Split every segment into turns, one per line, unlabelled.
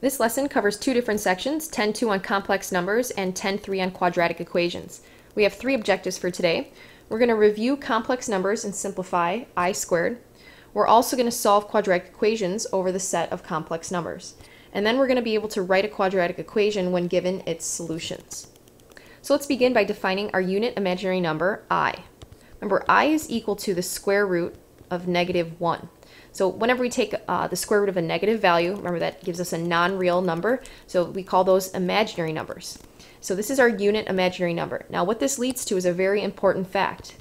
This lesson covers two different sections, 10.2 on complex numbers and 10.3 on quadratic equations. We have three objectives for today. We're going to review complex numbers and simplify I squared. We're also going to solve quadratic equations over the set of complex numbers. And then we're going to be able to write a quadratic equation when given its solutions. So let's begin by defining our unit imaginary number, I. Remember, I is equal to the square root of -1. So whenever we take the square root of a negative value, remember that gives us a non-real number, so we call those imaginary numbers. So this is our unit imaginary number. Now what this leads to is a very important fact.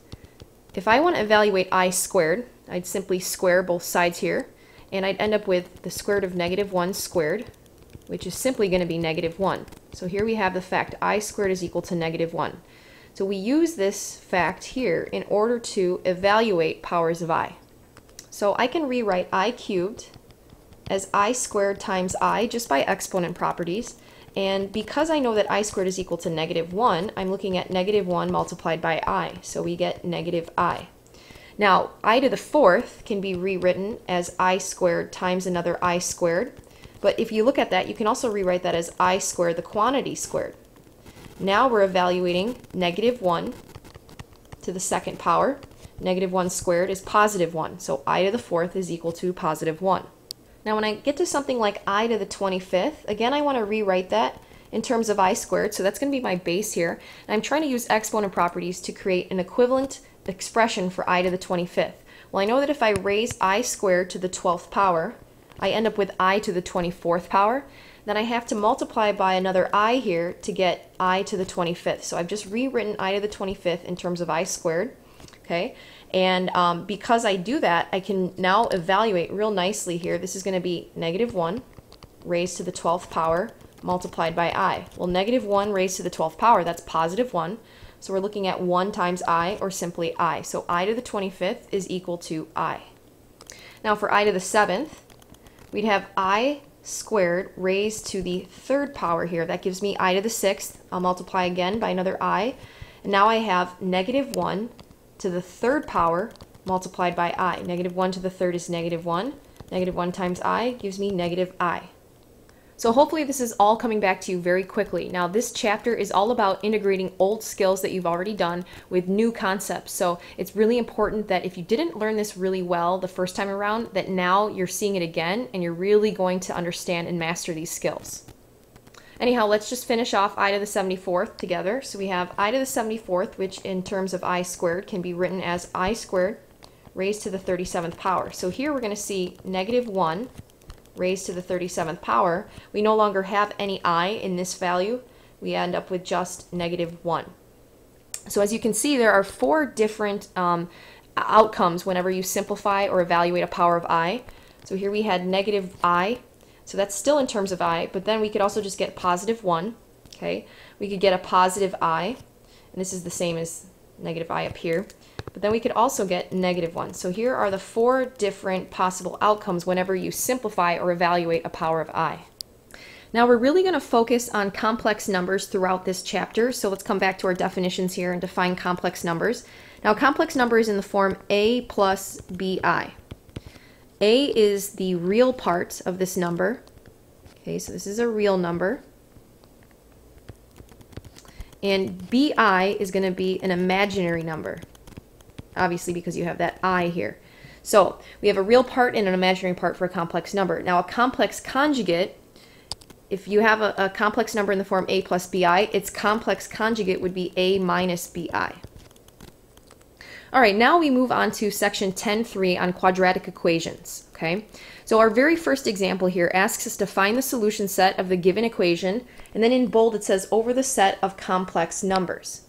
If I want to evaluate I squared, I'd simply square both sides here, and I'd end up with the square root of -1 squared, which is simply going to be -1. So here we have the fact I squared is equal to -1. So we use this fact here in order to evaluate powers of I. So I can rewrite I cubed as I squared times I just by exponent properties. And because I know that I squared is equal to -1, I'm looking at -1 multiplied by I. So we get -I. Now, I to the fourth can be rewritten as I squared times another I squared. But if you look at that, you can also rewrite that as I squared the quantity squared. Now we're evaluating -1 to the second power. -1 squared is +1, so I to the fourth is equal to +1. Now when I get to something like I to the 25th, again I want to rewrite that in terms of I squared, so that's going to be my base here. And I'm trying to use exponent properties to create an equivalent expression for I to the 25th. Well, I know that if I raise I squared to the 12th power, I end up with I to the 24th power. Then I have to multiply by another I here to get I to the 25th. So I've just rewritten I to the 25th in terms of I squared. Okay, and because I do that, I can now evaluate real nicely here. This is going to be -1 raised to the 12th power multiplied by I. Well, -1 raised to the 12th power, that's +1. So we're looking at 1 times I, or simply I. So I to the 25th is equal to I. Now for I to the 7th, we'd have I squared raised to the 3rd power here. That gives me I to the 6th. I'll multiply again by another I. And now I have -1 to the 3rd power multiplied by I. -1 to the 3rd is -1. -1 times I gives me -I. So hopefully this is all coming back to you very quickly. Now this chapter is all about integrating old skills that you've already done with new concepts. So it's really important that if you didn't learn this really well the first time around, that now you're seeing it again and you're really going to understand and master these skills. Anyhow, let's just finish off I to the 74th together. So we have I to the 74th, which in terms of I squared can be written as I squared raised to the 37th power. So here we're going to see -1 raised to the 37th power. We no longer have any I in this value. We end up with just -1. So as you can see, there are four different outcomes whenever you simplify or evaluate a power of I. So here we had -I. So that's still in terms of I, but then we could also just get +1, okay? We could get a +I, and this is the same as -I up here. But then we could also get -1. So here are the four different possible outcomes whenever you simplify or evaluate a power of I. Now we're really going to focus on complex numbers throughout this chapter, so let's come back to our definitions here and define complex numbers. Now a complex number is in the form A plus BI. A is the real part of this number. Okay, so this is a real number. And BI is going to be an imaginary number, obviously because you have that I here. So we have a real part and an imaginary part for a complex number. Now a complex conjugate, if you have a complex number in the form A plus BI, its complex conjugate would be A minus BI. All right, now we move on to section 10.3 on quadratic equations, okay? So our very first example here asks us to find the solution set of the given equation, and then in bold it says over the set of complex numbers.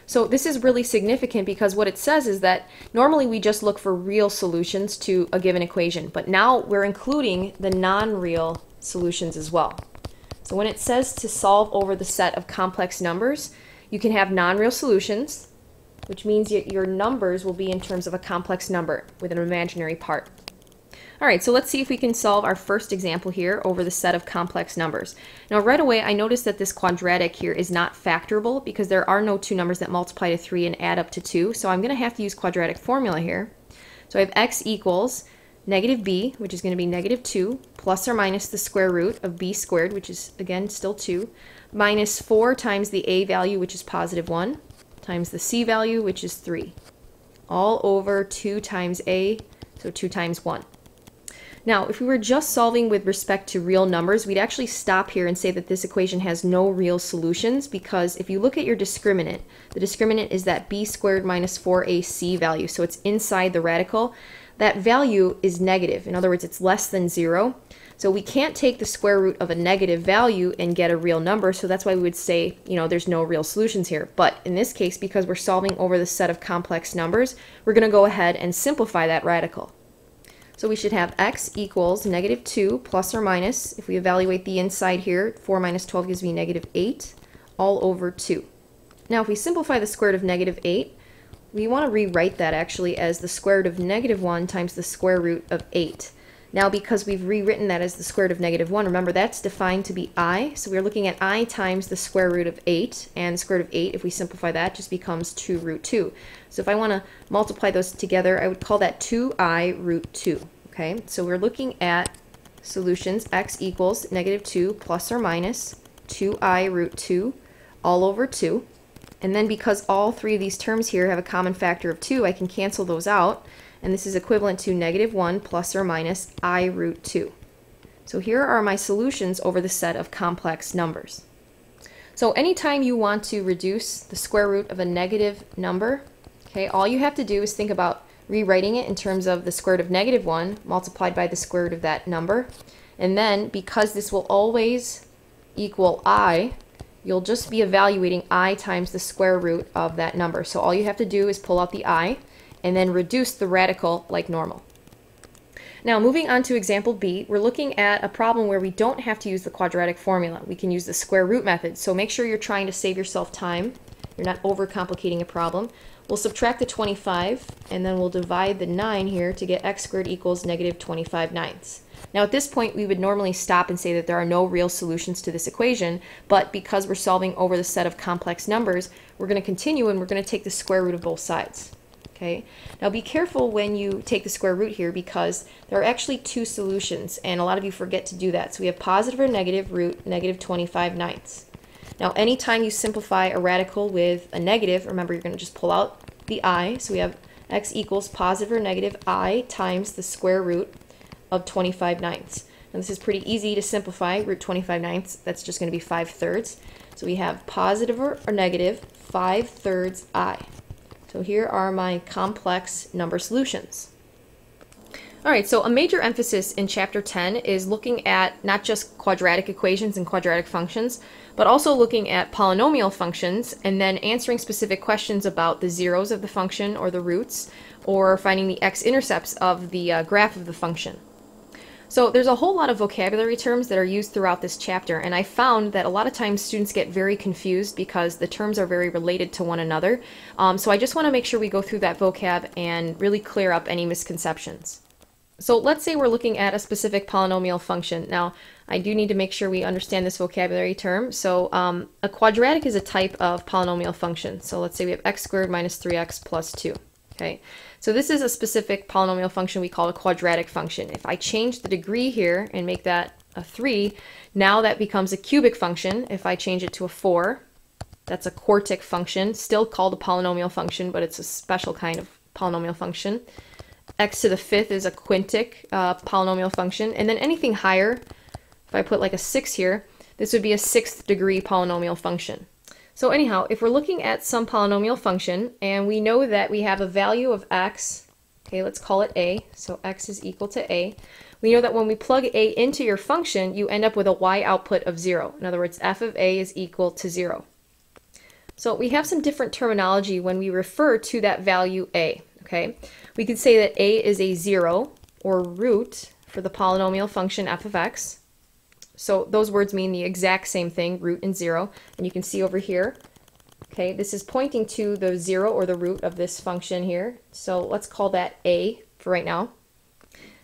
So this is really significant because what it says is that normally we just look for real solutions to a given equation, but now we're including the non-real solutions as well. So when it says to solve over the set of complex numbers, you can have non-real solutions, which means your numbers will be in terms of a complex number with an imaginary part. All right, so let's see if we can solve our first example here over the set of complex numbers. Now right away I notice that this quadratic here is not factorable because there are no two numbers that multiply to 3 and add up to 2, so I'm going to have to use quadratic formula here. So I have x equals negative b, which is going to be negative 2, plus or minus the square root of b squared, which is, again, still 2, minus 4 times the a value, which is positive 1, times the c value, which is 3, all over 2 times a, so 2 times 1. Now, if we were just solving with respect to real numbers, we'd actually stop here and say that this equation has no real solutions, because if you look at your discriminant, the discriminant is that b squared minus 4ac value, so it's inside the radical. That value is negative. In other words, it's less than 0. So we can't take the square root of a negative value and get a real number, so that's why we would say, there's no real solutions here. But in this case, because we're solving over the set of complex numbers, we're going to go ahead and simplify that radical. So we should have x equals negative 2 plus or minus, if we evaluate the inside here, 4 minus 12 gives me negative 8, all over 2. Now if we simplify the square root of negative 8, we want to rewrite that actually as the square root of negative 1 times the square root of 8. Now because we've rewritten that as the square root of negative 1, remember that's defined to be I, so we're looking at I times the square root of 8, and the square root of 8, if we simplify that, just becomes 2 root 2. So if I want to multiply those together, I would call that 2I root 2. Okay, so we're looking at solutions. X equals negative 2 plus or minus 2I root 2 all over 2. And then because all three of these terms here have a common factor of 2, I can cancel those out. And this is equivalent to negative 1 plus or minus I root 2. So here are my solutions over the set of complex numbers. So anytime you want to reduce the square root of a negative number, okay, all you have to do is think about rewriting it in terms of the square root of negative 1 multiplied by the square root of that number. And then because this will always equal I, you'll just be evaluating I times the square root of that number. So all you have to do is pull out the I and then reduce the radical like normal. Now moving on to example B, we're looking at a problem where we don't have to use the quadratic formula. We can use the square root method. So make sure you're trying to save yourself time. You're not overcomplicating a problem. We'll subtract the 25 and then we'll divide the 9 here to get x squared equals negative 25 ninths. Now at this point we would normally stop and say that there are no real solutions to this equation, but because we're solving over the set of complex numbers, we're going to continue and we're going to take the square root of both sides. Okay. Now be careful when you take the square root here because there are actually two solutions and a lot of you forget to do that. So we have positive or negative root negative 25 ninths. Now anytime you simplify a radical with a negative, remember you're going to just pull out the I. So we have x equals positive or negative I times the square root of 25 ninths. And this is pretty easy to simplify. Root 25 ninths, that's just going to be 5/3. So we have positive or negative 5/3 I. So here are my complex number solutions. All right, so a major emphasis in Chapter 10 is looking at not just quadratic equations and quadratic functions, but also looking at polynomial functions and then answering specific questions about the zeros of the function or the roots, or finding the x-intercepts of the graph of the function. So there's a whole lot of vocabulary terms that are used throughout this chapter, and I found that a lot of times students get very confused because the terms are very related to one another. So I just want to make sure we go through that vocab and really clear up any misconceptions. So let's say we're looking at a specific polynomial function. Now, I do need to make sure we understand this vocabulary term. So a quadratic is a type of polynomial function. So let's say we have x squared minus 3x plus 2. Okay, so this is a specific polynomial function we call a quadratic function. If I change the degree here and make that a 3, now that becomes a cubic function. If I change it to a 4, that's a quartic function, still called a polynomial function, but it's a special kind of polynomial function. X to the 5th is a quintic polynomial function, and then anything higher, if I put like a 6 here, this would be a 6th degree polynomial function. So anyhow, if we're looking at some polynomial function and we know that we have a value of x, okay, let's call it a, so x is equal to a, we know that when we plug a into your function, you end up with a y output of 0. In other words, f of a is equal to 0. So we have some different terminology when we refer to that value a, okay? We could say that a is a 0 or root for the polynomial function f of x. So those words mean the exact same thing, root and 0. And you can see over here, okay, this is pointing to the 0 or the root of this function here. So let's call that a for right now.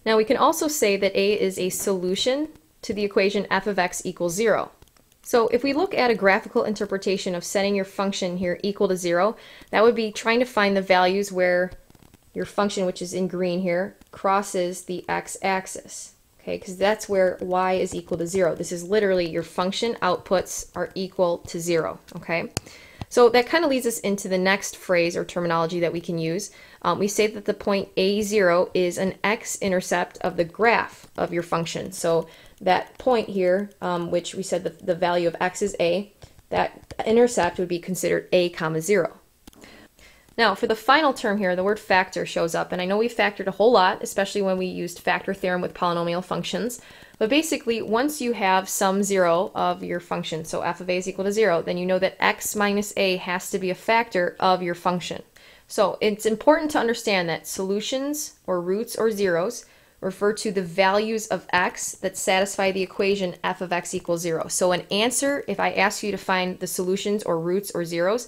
Now we can also say that a is a solution to the equation f of x equals 0. So if we look at a graphical interpretation of setting your function here equal to 0, that would be trying to find the values where your function, which is in green here, crosses the x-axis, okay, because that's where y is equal to 0. This is literally your function outputs are equal to 0, okay? So that kind of leads us into the next phrase or terminology that we can use. We say that the point A0 is an x-intercept of the graph of your function. So that point here, which we said that the value of x is a, that intercept would be considered a comma 0. Now, for the final term here, the word factor shows up, and I know we factored a whole lot, especially when we used factor theorem with polynomial functions. But basically, once you have some 0 of your function, so f of a is equal to 0, then you know that x minus a has to be a factor of your function. So it's important to understand that solutions, or roots, or zeros refer to the values of x that satisfy the equation f of x equals 0. So an answer, if I ask you to find the solutions, or roots, or zeros,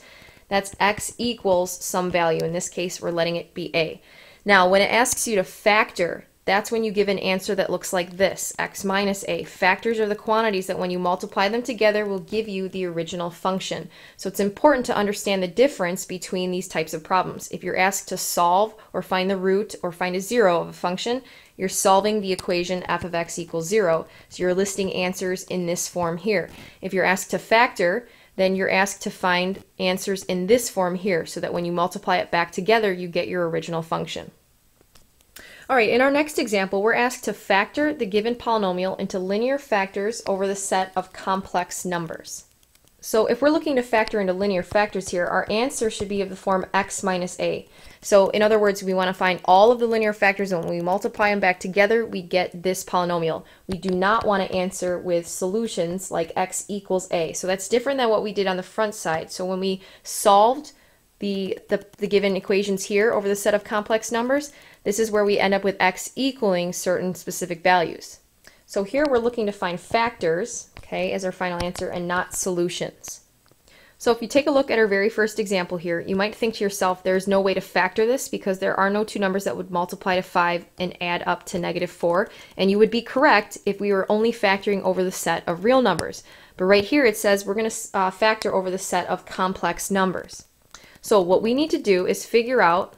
that's x equals some value. In this case, we're letting it be a. Now, when it asks you to factor, that's when you give an answer that looks like this, x minus a. Factors are the quantities that when you multiply them together will give you the original function. So it's important to understand the difference between these types of problems. If you're asked to solve or find the root or find a 0 of a function, you're solving the equation f of x equals 0. So you're listing answers in this form here. If you're asked to factor, then you're asked to find answers in this form here, so that when you multiply it back together, you get your original function. All right, in our next example, we're asked to factor the given polynomial into linear factors over the set of complex numbers. So if we're looking to factor into linear factors here, our answer should be of the form x minus a. So in other words, we want to find all of the linear factors, and when we multiply them back together, we get this polynomial. We do not want to answer with solutions like x equals a. So that's different than what we did on the front side. So when we solved the given equations here over the set of complex numbers, this is where we end up with x equaling certain specific values. So here we're looking to find factors, okay, as our final answer, and not solutions. So if you take a look at our very first example here, you might think to yourself, there's no way to factor this because there are no two numbers that would multiply to 5 and add up to -4. And you would be correct if we were only factoring over the set of real numbers. But right here it says we're going to factor over the set of complex numbers. So what we need to do is figure out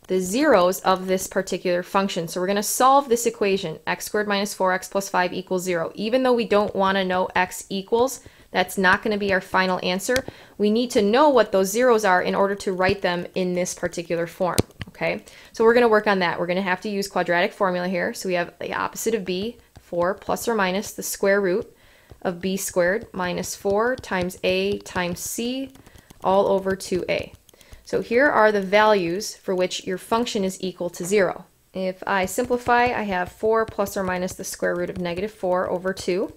the zeros of this particular function. So we're going to solve this equation, x squared minus 4x plus 5 equals 0. Even though we don't want to know x equals, that's not going to be our final answer. We need to know what those zeros are in order to write them in this particular form. Okay, so we're going to work on that. We're going to have to use quadratic formula here. So we have the opposite of b, 4 plus or minus the square root of b squared minus 4 times a times c all over 2a. So here are the values for which your function is equal to 0. If I simplify, I have 4 plus or minus the square root of -4 over 2.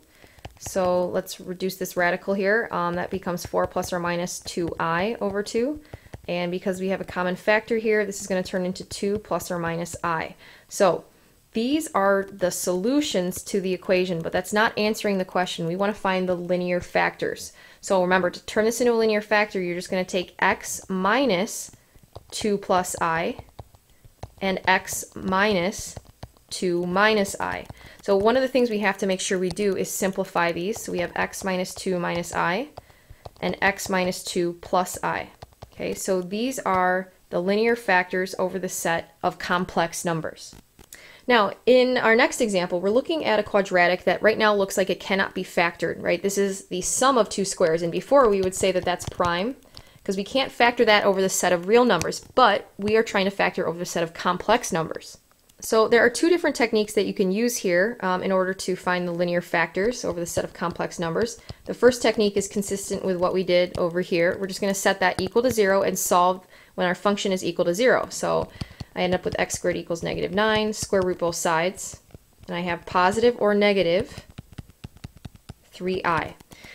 So let's reduce this radical here. That becomes 4 plus or minus 2i over 2. And because we have a common factor here, this is going to turn into 2 plus or minus I. So these are the solutions to the equation, but that's not answering the question. We want to find the linear factors. So remember, to turn this into a linear factor, you're just going to take x minus 2 plus I and x minus 2 minus I. So one of the things we have to make sure we do is simplify these. So we have x minus 2 minus I and x minus 2 plus I. Okay, so these are the linear factors over the set of complex numbers. Now, in our next example, we're looking at a quadratic that right now looks like it cannot be factored, right? This is the sum of two squares, and before we would say that that's prime, because we can't factor that over the set of real numbers, but we are trying to factor over the set of complex numbers. So there are two different techniques that you can use here in order to find the linear factors over the set of complex numbers. The first technique is consistent with what we did over here. We're just going to set that equal to 0 and solve when our function is equal to 0. So I end up with x squared equals -9, square root both sides, and I have positive or negative 3i.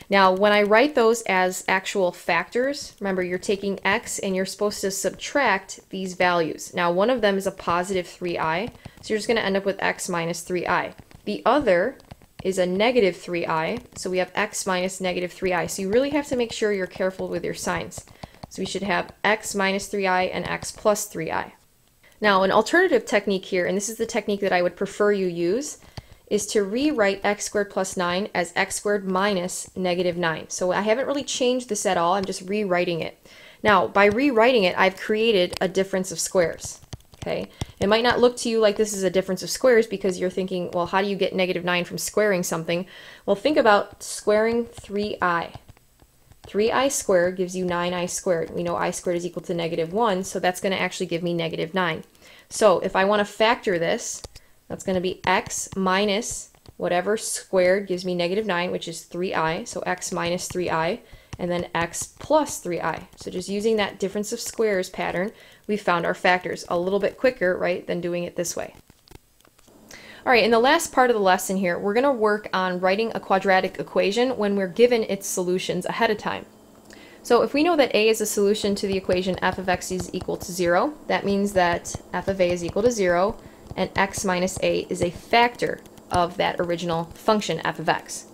Now, when I write those as actual factors, remember you're taking x and you're supposed to subtract these values. Now, one of them is a positive 3i, so you're just going to end up with x minus 3i. The other is a negative 3i, so we have x minus negative 3i. So you really have to make sure you're careful with your signs. So we should have x minus 3i and x plus 3i. Now, an alternative technique here, and this is the technique that I would prefer you use, is to rewrite x squared plus 9 as x squared minus -9. So I haven't really changed this at all, I'm just rewriting it. Now, by rewriting it, I've created a difference of squares. Okay, it might not look to you like this is a difference of squares because you're thinking, well, how do you get -9 from squaring something? Well, think about squaring 3i. 3i squared gives you 9i squared. We know I squared is equal to -1, so that's going to actually give me -9. So if I want to factor this, that's going to be x minus whatever squared gives me -9, which is 3i, so x minus 3i, and then x plus 3i. So just using that difference of squares pattern, we found our factors a little bit quicker, right, than doing it this way. All right, in the last part of the lesson here, we're going to work on writing a quadratic equation when we're given its solutions ahead of time. So if we know that a is a solution to the equation f of x is equal to 0, that means that f of a is equal to 0, and x minus a is a factor of that original function f of x.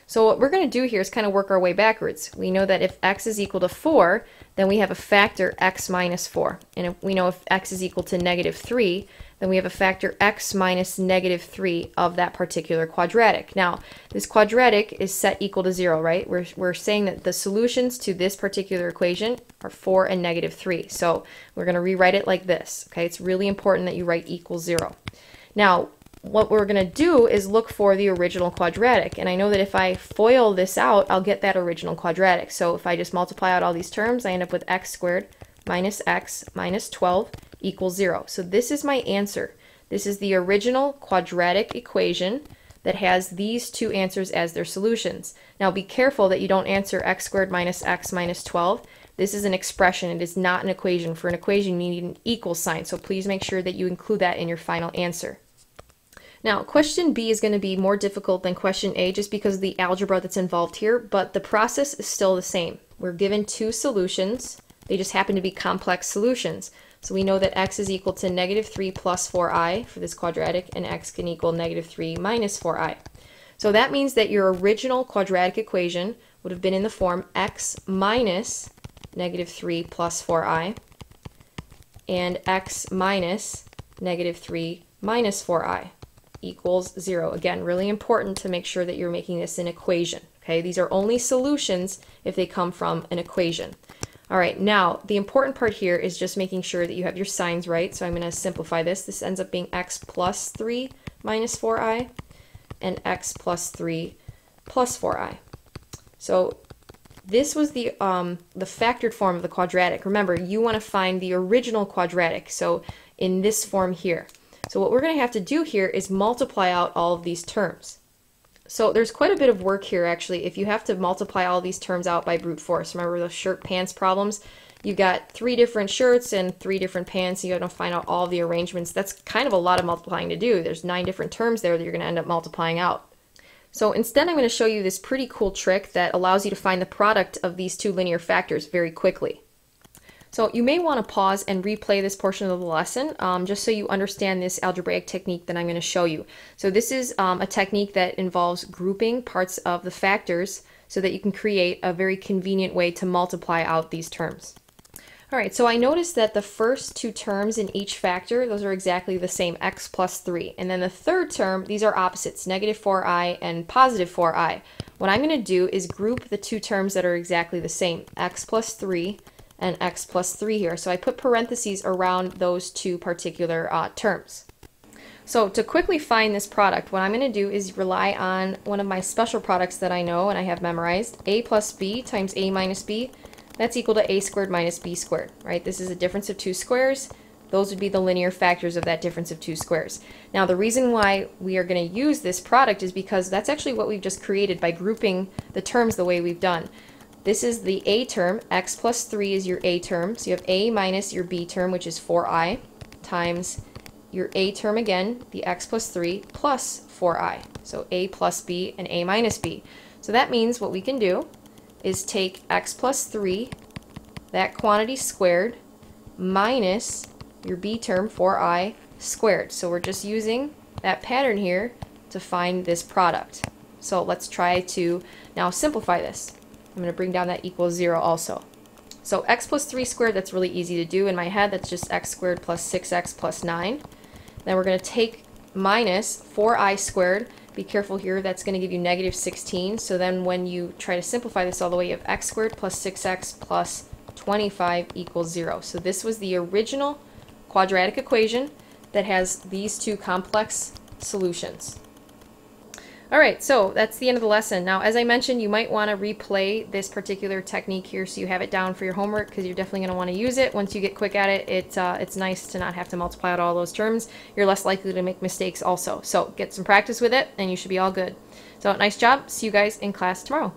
So what we're going to do here is kind of work our way backwards. We know that if x is equal to 4, then we have a factor x minus 4. And if we know if x is equal to -3, then we have a factor x minus -3 of that particular quadratic. Now, this quadratic is set equal to 0, right? We're saying that the solutions to this particular equation are 4 and -3. So we're going to rewrite it like this. Okay, it's really important that you write equals 0. Now, what we're going to do is look for the original quadratic, and I know that if I FOIL this out, I'll get that original quadratic. So if I just multiply out all these terms, I end up with x squared minus x minus 12 equals 0. So this is my answer. This is the original quadratic equation that has these two answers as their solutions. Now be careful that you don't answer x squared minus x minus 12. This is an expression. It is not an equation. For an equation, you need an equal sign, so please make sure that you include that in your final answer. Now, question B is going to be more difficult than question A just because of the algebra that's involved here, but the process is still the same. We're given two solutions. They just happen to be complex solutions. So we know that x is equal to -3 plus 4i for this quadratic, and x can equal -3 minus 4i. So that means that your original quadratic equation would have been in the form x minus -3 plus 4i and x minus -3 minus 4i. Equals 0. Again, really important to make sure that you're making this an equation. Okay, these are only solutions if they come from an equation. All right, now the important part here is just making sure that you have your signs right. So I'm going to simplify this. This ends up being x plus 3 minus 4i and x plus 3 plus 4i. So this was the factored form of the quadratic. Remember, you want to find the original quadratic, so in this form here. So what we're going to have to do here is multiply out all of these terms. So there's quite a bit of work here actually if you have to multiply all these terms out by brute force. Remember those shirt pants problems? You've got 3 different shirts and 3 different pants. You have to find out all the arrangements. That's kind of a lot of multiplying to do. There's 9 different terms there that you're going to end up multiplying out. So instead I'm going to show you this pretty cool trick that allows you to find the product of these two linear factors very quickly. So you may want to pause and replay this portion of the lesson just so you understand this algebraic technique that I'm going to show you. So this is a technique that involves grouping parts of the factors so that you can create a very convenient way to multiply out these terms. All right, so I noticed that the first 2 terms in each factor, those are exactly the same, x plus 3. And then the third term, these are opposites, -4i and +4i. What I'm going to do is group the 2 terms that are exactly the same, x plus 3 and x plus 3 here. So I put parentheses around those 2 particular terms. So to quickly find this product, what I'm going to do is rely on one of my special products that I know and I have memorized. A plus b times a minus b, that's equal to a squared minus b squared, right? This is a difference of 2 squares. Those would be the linear factors of that difference of 2 squares. Now the reason why we are going to use this product is because that's actually what we've just created by grouping the terms the way we've done. This is the a term, x plus 3 is your a term, so you have a minus your b term, which is 4i, times your a term again, the x plus 3, plus 4i. So a plus b and a minus b. So that means what we can do is take x plus 3, that quantity squared, minus your b term, 4i, squared. So we're just using that pattern here to find this product. So let's try to now simplify this. I'm going to bring down that equals 0 also. So x plus 3 squared, that's really easy to do. In my head, that's just x squared plus 6x plus 9. Then we're going to take minus 4i squared. Be careful here, that's going to give you -16. So then when you try to simplify this all the way, you have x squared plus 6x plus 25 equals 0. So this was the original quadratic equation that has these two complex solutions. Alright, so that's the end of the lesson. Now, as I mentioned, you might want to replay this particular technique here so you have it down for your homework, because you're definitely going to want to use it. Once you get quick at it, it's nice to not have to multiply out all those terms. You're less likely to make mistakes also. So get some practice with it, and you should be all good. So nice job. See you guys in class tomorrow.